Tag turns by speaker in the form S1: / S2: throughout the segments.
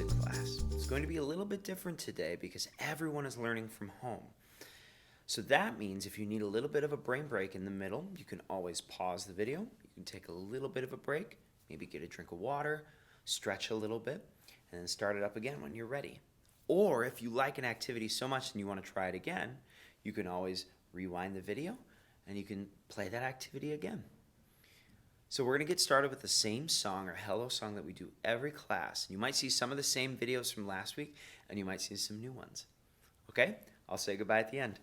S1: class. It's going to be a little bit different today because everyone is learning from home. So that means if you need a little bit of a brain break in the middle, you can always pause the video. You can take a little bit of a break, maybe get a drink of water, stretch a little bit, and then start it up again when you're ready. Or if you like an activity so much and you want to try it again, you can always rewind the video and you can play that activity again. So we're going to get started with the same song or hello song that we do every class. You might see some of the same videos from last week and you might see some new ones. Okay? I'll say goodbye at the end.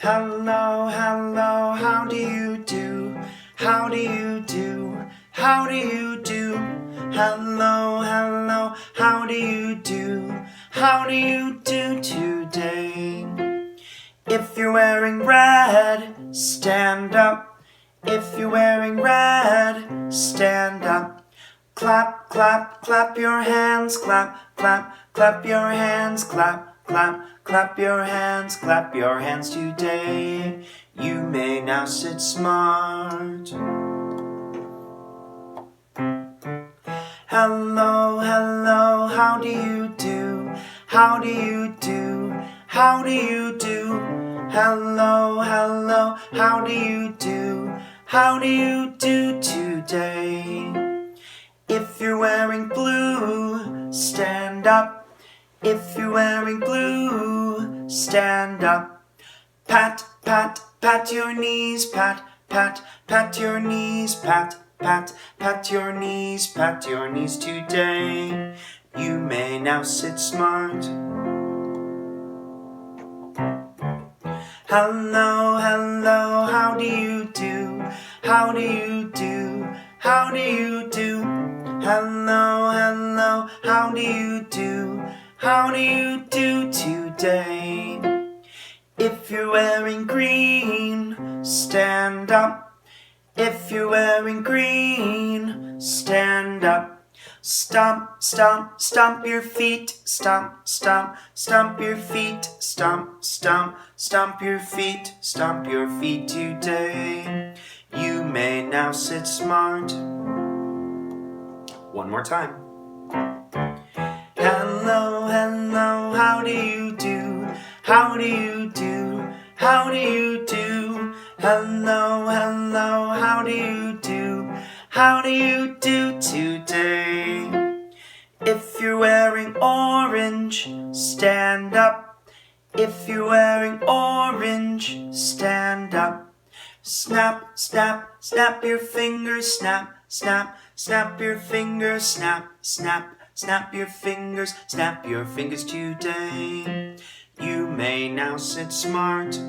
S1: Hello, hello, how do you do? How do you do? How do you do? Hello, hello, how do you do? How do you do today? If you're wearing red, stand up. If you're wearing red, stand up. Clap, clap, clap your hands, clap, clap, clap your hands, clap, clap, clap your hands today. You may now sit smart. Hello, hello, how do you do? How do you do? How do you do? Hello, hello, how do you do? How do you do today? If you're wearing blue, stand up. If you're wearing blue, stand up. Pat, pat, pat your knees, pat, pat, pat your knees, pat, pat, pat your knees today. You may now sit smart. Hello, hello, how do you do? How do you do? How do you do? Hello, hello, how do you do? How do you do today? If you're wearing green, stand up. If you're wearing green, stand up. Stomp, stomp, stomp your feet. Stomp, stomp, stomp your feet. Stomp, stomp, stomp your feet. Stomp your feet today. You may now sit smart. One more time. Hello, hello, how do you do? How do you do? How do you do? Hello, hello, how do you do? How do you do today? If you're wearing orange, stand up. If you're wearing orange, stand up. Snap, snap, snap your fingers, snap, snap, snap your fingers, snap, snap, snap your fingers today. You may now sit smart.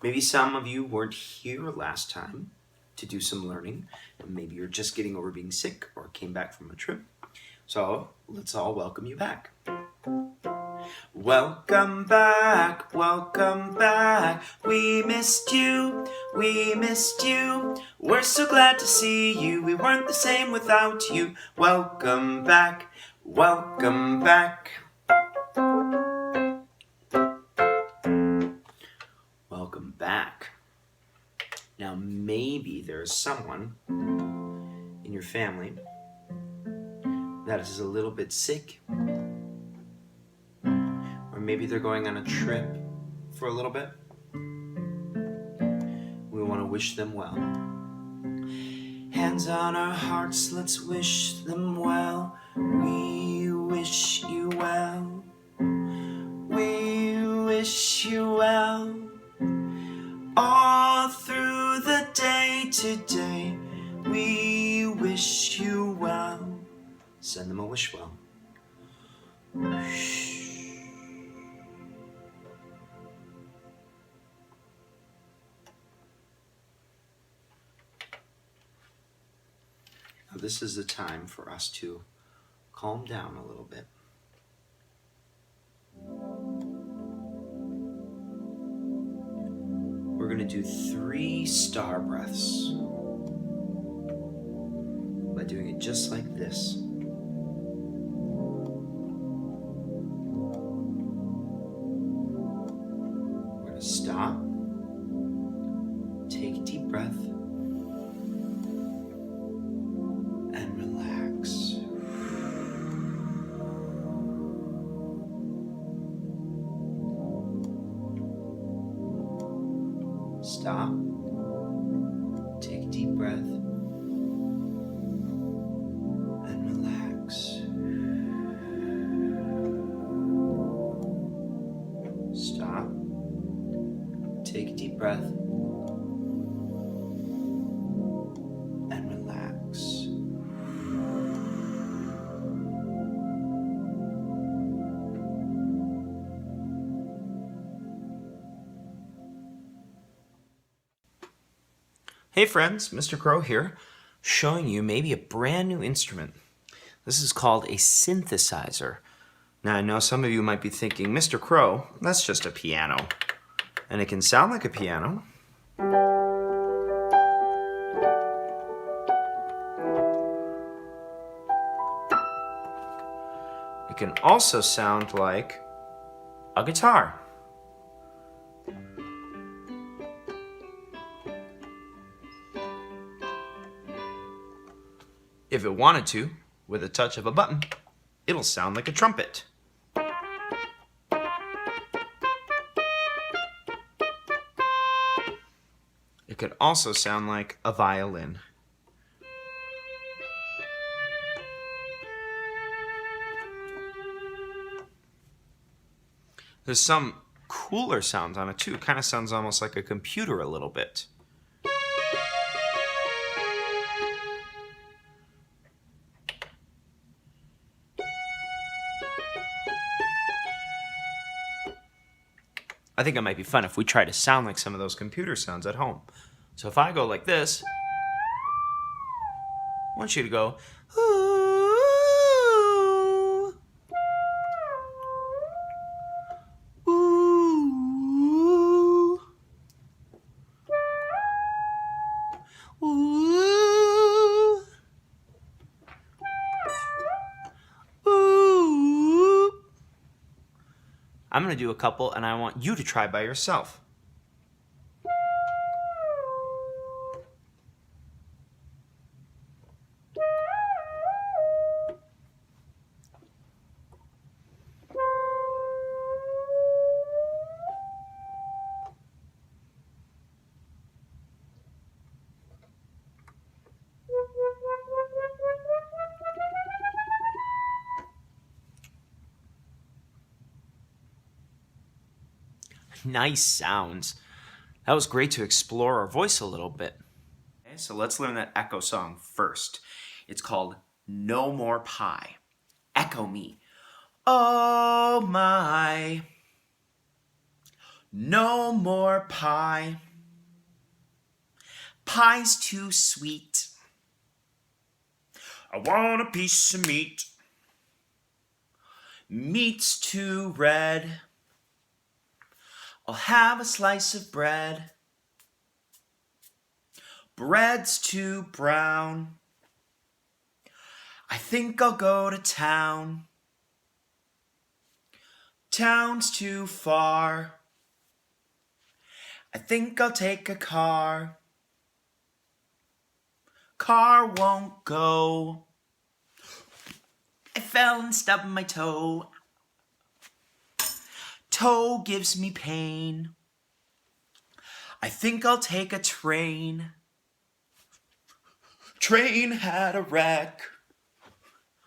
S1: Maybe some of you weren't here last time to do some learning. Maybe you're just getting over being sick or came back from a trip. So let's all welcome you back. Welcome back, welcome back. We missed you, we missed you. We're so glad to see you. We weren't the same without you. Welcome back, welcome back. Welcome back. Now maybe there's someone in your family that is a little bit sick. Or maybe they're going on a trip for a little bit. We want to wish them well. Hands on our hearts, let's wish them well. We wish you well. We wish you well. All through the day today, we wish you well. Send them a wish well. Whoosh. Now this is the time for us to calm down a little bit. We're going to do 3 star breaths by doing it just like this. We're going to stop, take a deep breath, Stop. Take a deep breath and relax. Stop. Take a deep breath and relax. Hey friends, Mr. Crow here, showing you maybe a brand new instrument. This is called a synthesizer. Now I know some of you might be thinking, Mr. Crow, that's just a piano. And it can sound like a piano. It can also sound like a guitar. If it wanted to, with a touch of a button, it'll sound like a trumpet. It could also sound like a violin. There's some cooler sounds on it too. It kind of sounds almost like a computer a little bit. I think it might be fun if we try to sound like some of those computer sounds at home. So if I go like this, I want you to go, ooh, ooh, ooh, ooh. I'm going to do a couple and I want you to try by yourself. Nice sounds. That was great to explore our voice a little bit. Okay, so let's learn that echo song first. It's called No More Pie. Echo me. Oh my, no more pie. Pie's too sweet. I want a piece of meat. Meat's too red. I'll have a slice of bread. Bread's too brown. I think I'll go to town. Town's too far. I think I'll take a car. Car won't go. I fell and stubbed my toe. Toe gives me pain. I think I'll take a train. Train had a wreck.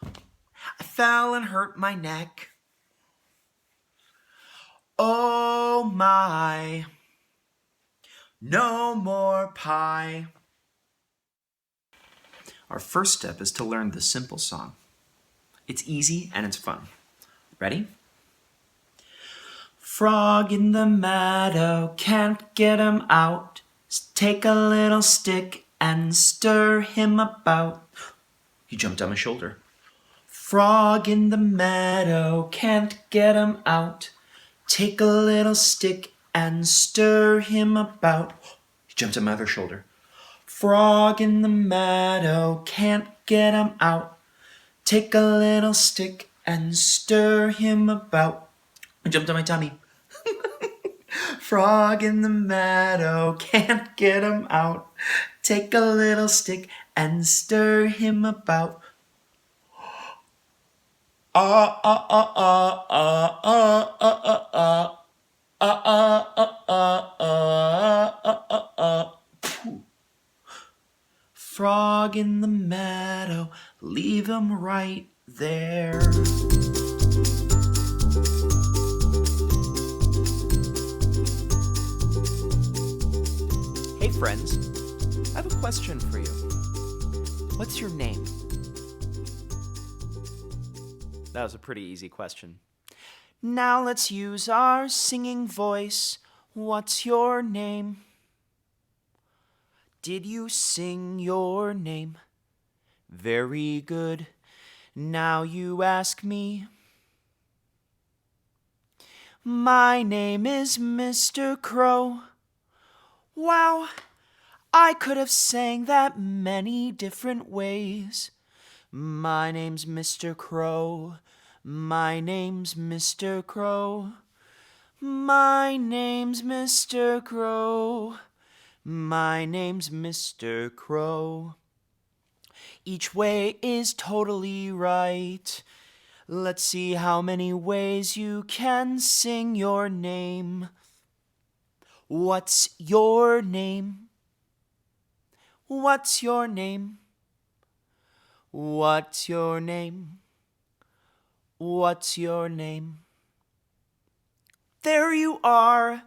S1: I fell and hurt my neck. Oh my, no more pie. Our first step is to learn the simple song. It's easy and it's fun. Ready? Frog in the meadow, can't get him out. Take a little stick and stir him about. He jumped on my shoulder. Frog in the meadow, can't get him out. Take a little stick and stir him about. He jumped on my other shoulder. Frog in the meadow, can't get him out. Take a little stick and stir him about. He jumped on my tummy. Frog in the meadow, can't get him out. Take a little stick and stir him about. Ah, ah, ah, ah, ah, ah, ah, ah, ah. Frog in the meadow, leave him right there. Hey friends, I have a question for you. What's your name? That was a pretty easy question. Now let's use our singing voice. What's your name? Did you sing your name? Very good. Now you ask me. My name is Mr. Crow. Wow, I could have sang that many different ways. My name's Mr. Crow. My name's Mr. Crow. My name's Mr. Crow. My name's Mr. Crow. Each way is totally right. Let's see how many ways you can sing your name. What's your name? What's your name? What's your name? What's your name? There you are.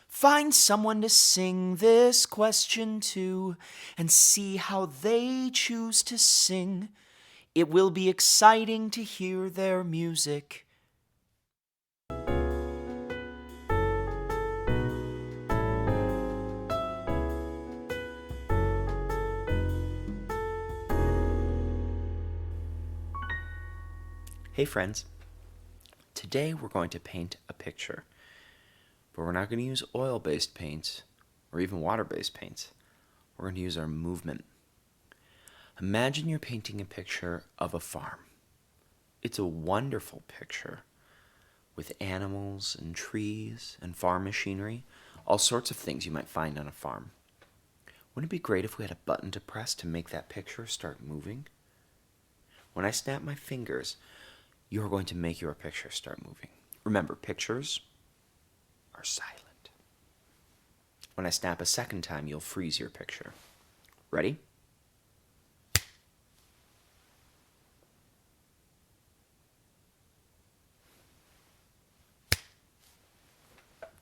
S1: Find someone to sing this question to and see how they choose to sing. It will be exciting to hear their music. Hey friends, today we're going to paint a picture, but we're not going to use oil-based paints or even water-based paints. We're going to use our movement. Imagine you're painting a picture of a farm. It's a wonderful picture with animals and trees and farm machinery, all sorts of things you might find on a farm. Wouldn't it be great if we had a button to press to make that picture start moving? When I snap my fingers, you're going to make your picture start moving. Remember, pictures are silent. When I snap a second time, you'll freeze your picture. Ready?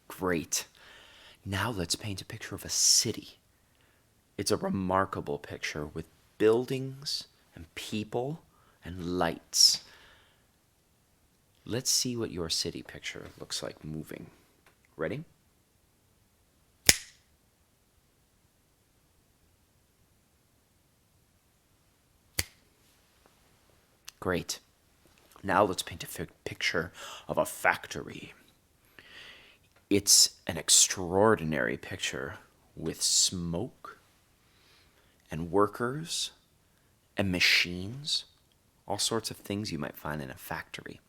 S1: Great. Now let's paint a picture of a city. It's a remarkable picture with buildings and people and lights. Let's see what your city picture looks like moving. Ready? Great. Now let's paint a picture of a factory. It's an extraordinary picture with smoke and workers and machines, all sorts of things you might find in a factory.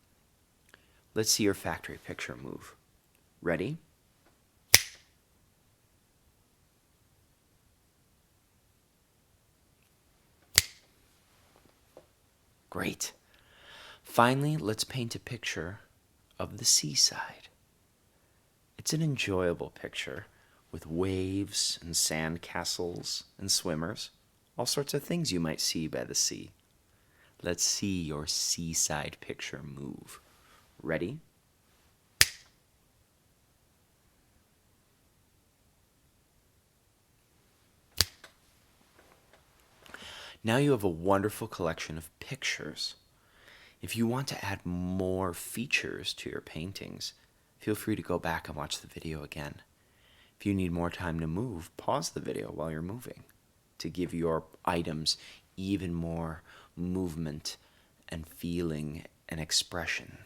S1: Let's see your factory picture move. Ready? Great. Finally, let's paint a picture of the seaside. It's an enjoyable picture with waves and sand castles and swimmers, all sorts of things you might see by the sea. Let's see your seaside picture move. Ready? Now you have a wonderful collection of pictures. If you want to add more features to your paintings, feel free to go back and watch the video again. If you need more time to move, pause the video while you're moving to give your items even more movement and feeling and expression.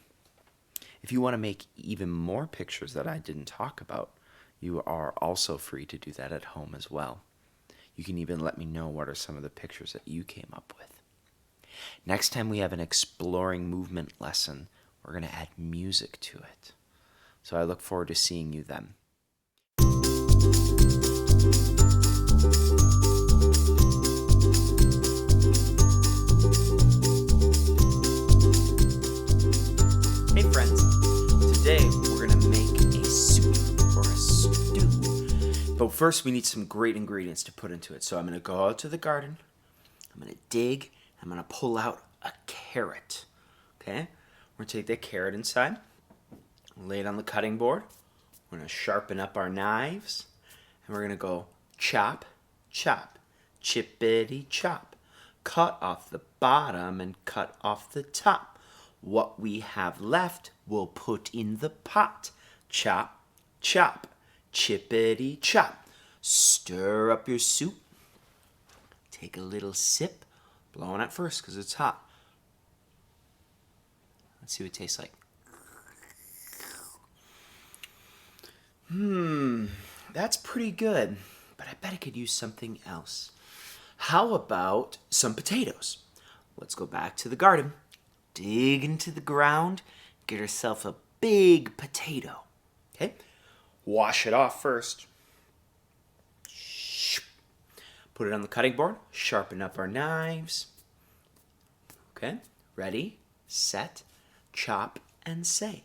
S1: If you want to make even more pictures that I didn't talk about, you are also free to do that at home as well. You can even let me know what are some of the pictures that you came up with. Next time we have an exploring movement lesson, we're going to add music to it. So I look forward to seeing you then. Hey friends, today we're going to make a soup. first we need some great ingredients to put into it. So I'm going to go out to the garden. I'm going to dig. I'm going to pull out a carrot. Okay? We're going to take that carrot inside, lay it on the cutting board. We're going to sharpen up our knives, and we're going to go chop, chop, chippity chop. Cut off the bottom and cut off the top. What we have left, we'll put in the pot. Chop, chop, chippity chop. Stir up your soup. Take a little sip. Blow on it first because it's hot. Let's see what it tastes like. That's pretty good, but I bet I could use something else. How about some potatoes? Let's go back to the garden. Dig into the ground. Get yourself a big potato. Okay? Wash it off first. Put it on the cutting board. Sharpen up our knives. Okay? Ready, set, chop, and say.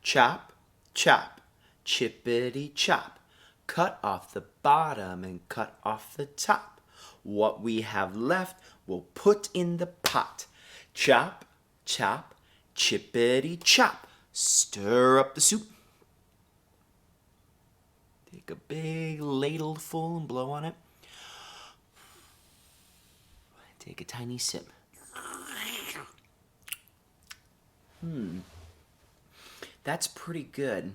S1: Chop, chop, chippity chop. Cut off the bottom and cut off the top. What we have left, we'll put in the pot. Chop, chop, chippity chop. Stir up the soup. Take a big ladleful and blow on it. Take a tiny sip. That's pretty good.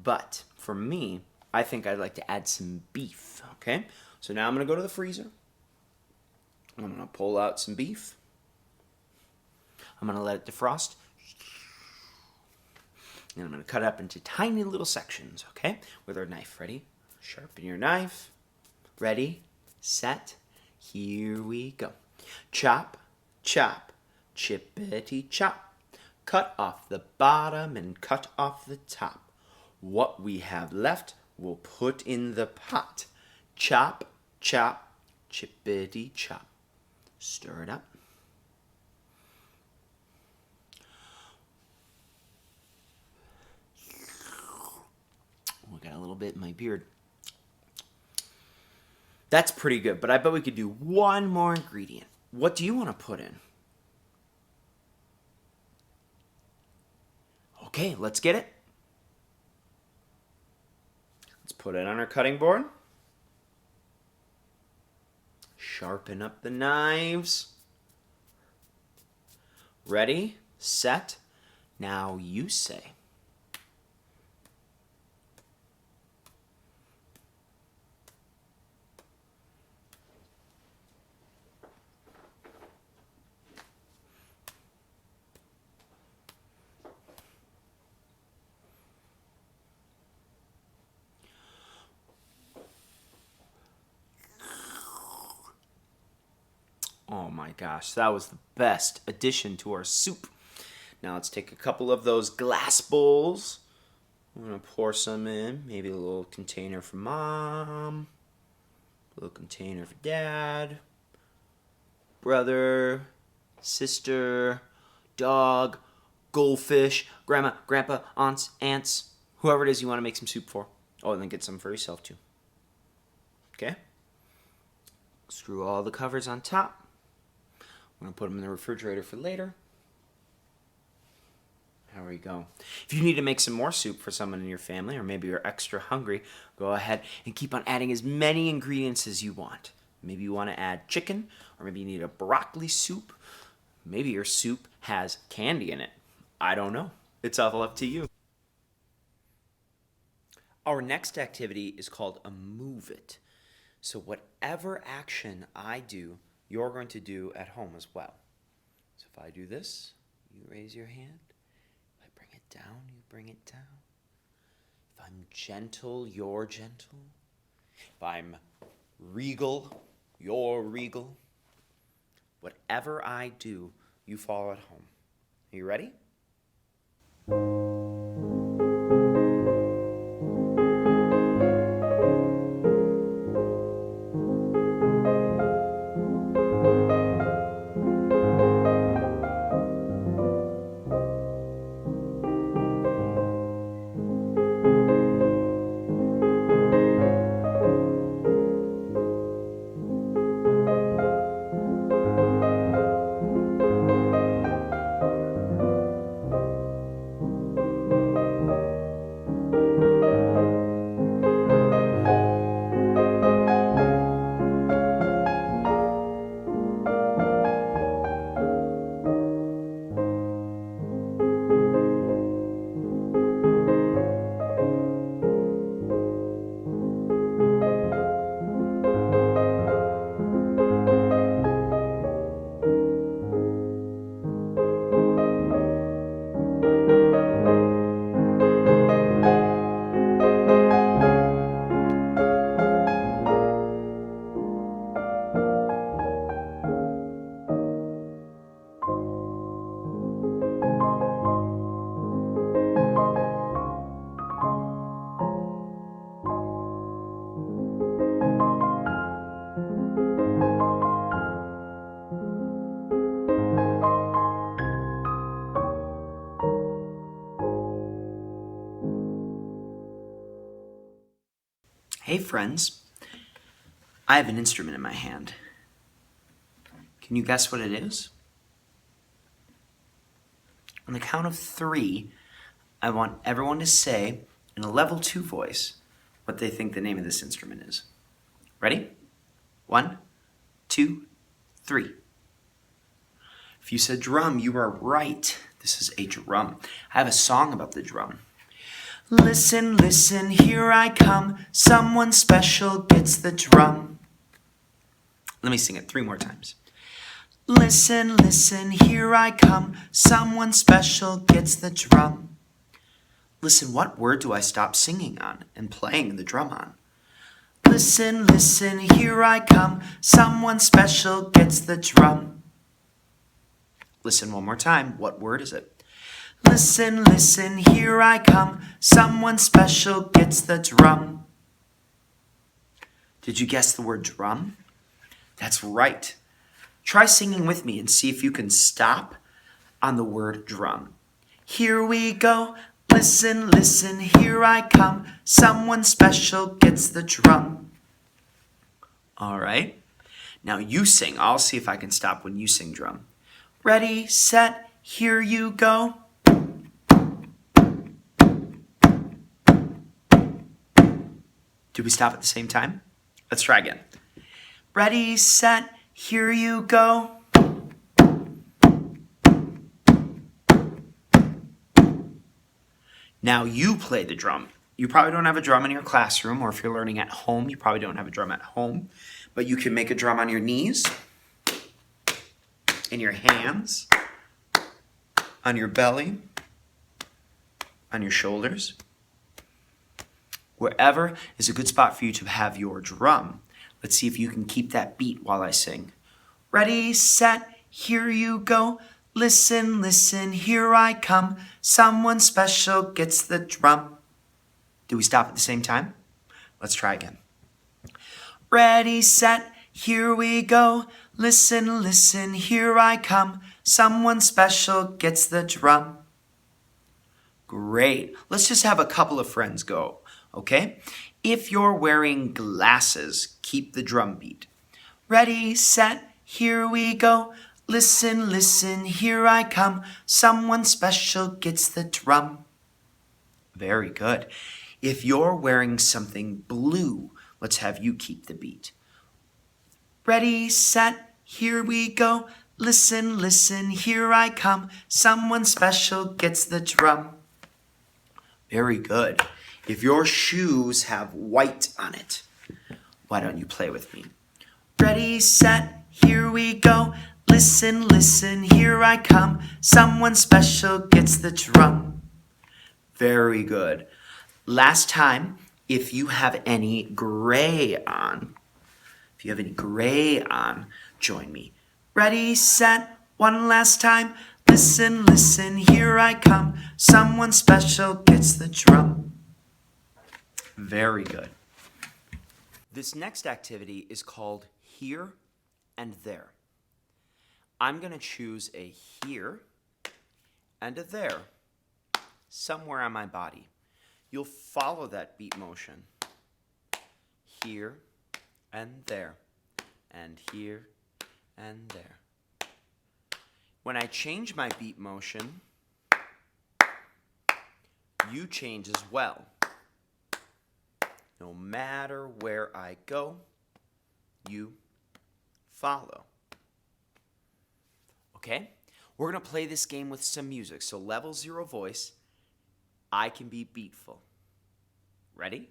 S1: But for me, I think I'd like to add some beef, okay? So now I'm going to go to the freezer. I'm going to pull out some beef. I'm going to let it defrost. And I'm going to cut it up into tiny little sections, okay? With our knife. Ready? Sharpen your knife. Ready, set, here we go. Chop, chop, chippity chop. Cut off the bottom and cut off the top. What we have left, we'll put in the pot. Chop, chop, chippity chop. Stir it up. Oh, I got a little bit in my beard. That's pretty good, but I bet we could do one more ingredient. What do you want to put in? Okay, let's get it. Let's put it on our cutting board. Sharpen up the knives. Ready, set, now you say. Oh my gosh, that was the best addition to our soup. Now let's take a couple of those glass bowls. I'm going to pour some in. Maybe a little container for mom. A little container for dad. Brother. Sister. Dog. Goldfish. Grandma. Grandpa. Aunts. Aunts. Whoever it is you want to make some soup for. Oh, and then get some for yourself too. Okay? Screw all the covers on top. I'm going to put them in the refrigerator for later. There we go. If you need to make some more soup for someone in your family, or maybe you're extra hungry, go ahead and keep on adding as many ingredients as you want. Maybe you want to add chicken, or maybe you need a broccoli soup. Maybe your soup has candy in it. I don't know. It's all up to you. Our next activity is called a move it. So whatever action I do, you're going to do at home as well. So if I do this, you raise your hand. If I bring it down, you bring it down. If I'm gentle, you're gentle. If I'm regal, you're regal. Whatever I do, you follow at home. Are you ready? Hey friends, I have an instrument in my hand. Can you guess what it is? On the count of 3, I want everyone to say in a level 2 voice what they think the name of this instrument is. Ready? 1, 2, 3. If you said drum, you are right. This is a drum. I have a song about the drum. Listen, listen, here I come. Someone special gets the drum. Let me sing it 3 more times. Listen, listen, here I come. Someone special gets the drum. Listen, what word do I stop singing on and playing the drum on? Listen, listen, here I come. Someone special gets the drum. Listen one more time. What word is it? Listen, listen, here I come. Someone special gets the drum. Did you guess the word drum? That's right. Try singing with me and see if you can stop on the word drum. Here we go. Listen, listen, here I come. Someone special gets the drum. All right. Now you sing. I'll see if I can stop when you sing drum. Ready, set, here you go. Did we stop at the same time? Let's try again. Ready, set, here you go. Now you play the drum. You probably don't have a drum in your classroom, or if you're learning at home, you probably don't have a drum at home. But you can make a drum on your knees, in your hands, on your belly, on your shoulders. Wherever is a good spot for you to have your drum. Let's see if you can keep that beat while I sing. Ready, set, here you go. Listen, listen, here I come. Someone special gets the drum. Do we stop at the same time? Let's try again. Ready, set, here we go. Listen, listen, here I come. Someone special gets the drum. Great. Let's just have a couple of friends go, okay? If you're wearing glasses, keep the drum beat. Ready, set, here we go. Listen, listen, here I come. Someone special gets the drum. Very good. If you're wearing something blue, let's have you keep the beat. Ready, set, here we go. Listen, listen, here I come. Someone special gets the drum. Very good. If your shoes have white on it, why don't you play with me? Ready, set, here we go. Listen, listen, here I come. Someone special gets the drum. Very good. Last time, if you have any gray on, join me. Ready, set, one last time. Listen, listen, here I come. Someone special gets the drum. Very good. This next activity is called Here and There. I'm going to choose a here and a there somewhere on my body. You'll follow that beat motion. Here and there, and here and there. When I change my beat motion, you change as well. No matter where I go, you follow. Okay? We're going to play this game with some music. So level 0 voice, I can be beatful. Ready?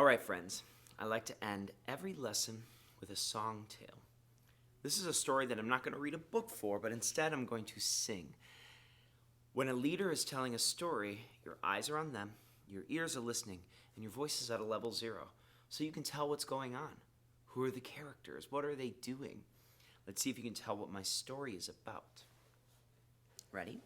S1: right, friends, I like to end every lesson with a song tale. This is a story that I'm not going to read a book for, but instead I'm going to sing. When a leader is telling a story, your eyes are on them, your ears are listening, and your voice is at a level 0, so you can tell what's going on. Who are the characters? What are they doing? Let's see if you can tell what my story is about. Ready?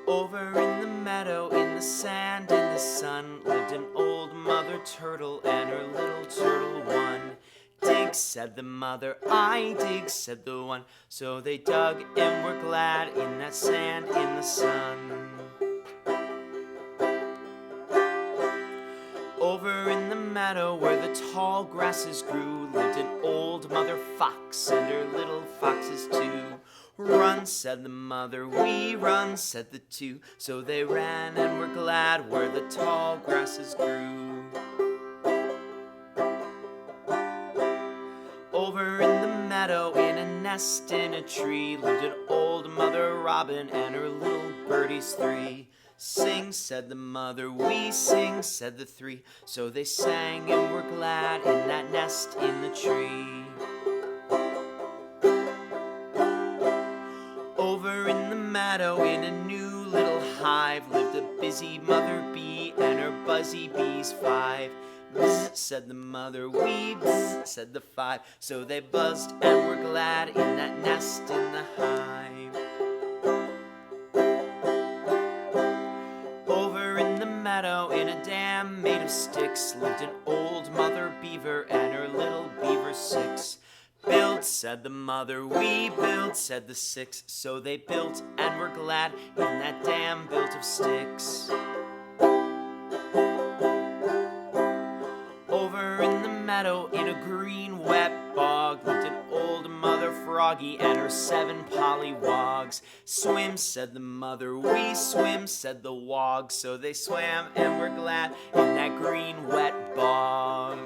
S1: Over in the meadow, in the sand, in the sun, lived an old mother turtle and her little turtle one. Dig, said the mother, I dig, said the one. So they dug and were glad in that sand, in the sun. Over in the meadow where the tall grasses grew, lived an old mother fox and her little foxes too. Run, said the mother, we run, said the two. So they ran and were glad where the tall grasses grew. Over in the meadow, in a nest in a tree, lived an old mother robin and her little birdies 3. Sing, said the mother, we sing, said the 3. So they sang and were glad in that nest in the tree. Over in the meadow, in a new little hive, lived a busy mother bee and her buzzy bees 5. Bzz, said the mother, we bzz, said the 5. So they buzzed and were glad in that nest in the hive. Over in the meadow, in a dam made of sticks, lived an old mother beaver and her little beaver 6. Build, said the mother, we build, said the 6. So they built and were glad in that dam built of sticks. Over in the meadow, in a green wet bog, lived an old mother froggy and her 7 pollywogs. Swim, said the mother, we swim, said the wog. So they swam and were glad in that green wet bog.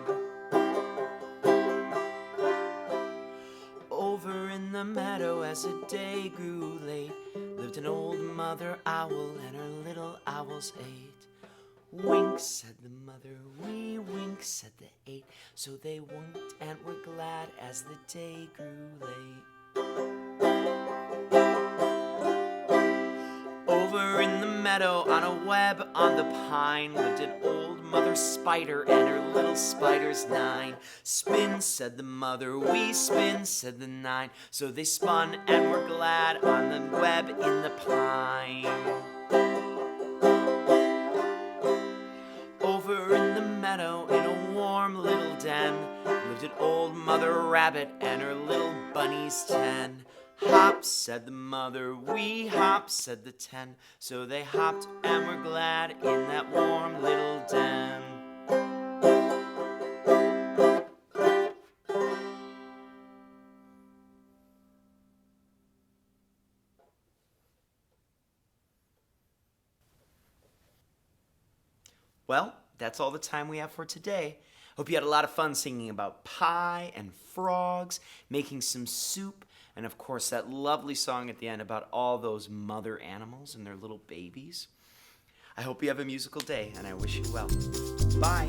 S1: Over in the meadow as the day grew late, lived an old mother owl and her little owls 8. Wink, said the mother, we wink, said the 8. So they winked and were glad as the day grew late. Over in the meadow on a web on the pine, lived an old mother spider and her little spiders 9. Spin, said the mother, we spin, said the 9. So they spun and were glad on the web in the pine. Over in the meadow, in a warm little den, lived an old mother rabbit and her little bunnies 10. Hop, said the mother, we hop, said the 10. So they hopped and were glad in that warm little den. Well, that's all the time we have for today. Hope you had a lot of fun singing about pie and frogs, making some soup, and of course that lovely song at the end about all those mother animals and their little babies. I hope you have a musical day, and I wish you well. Bye.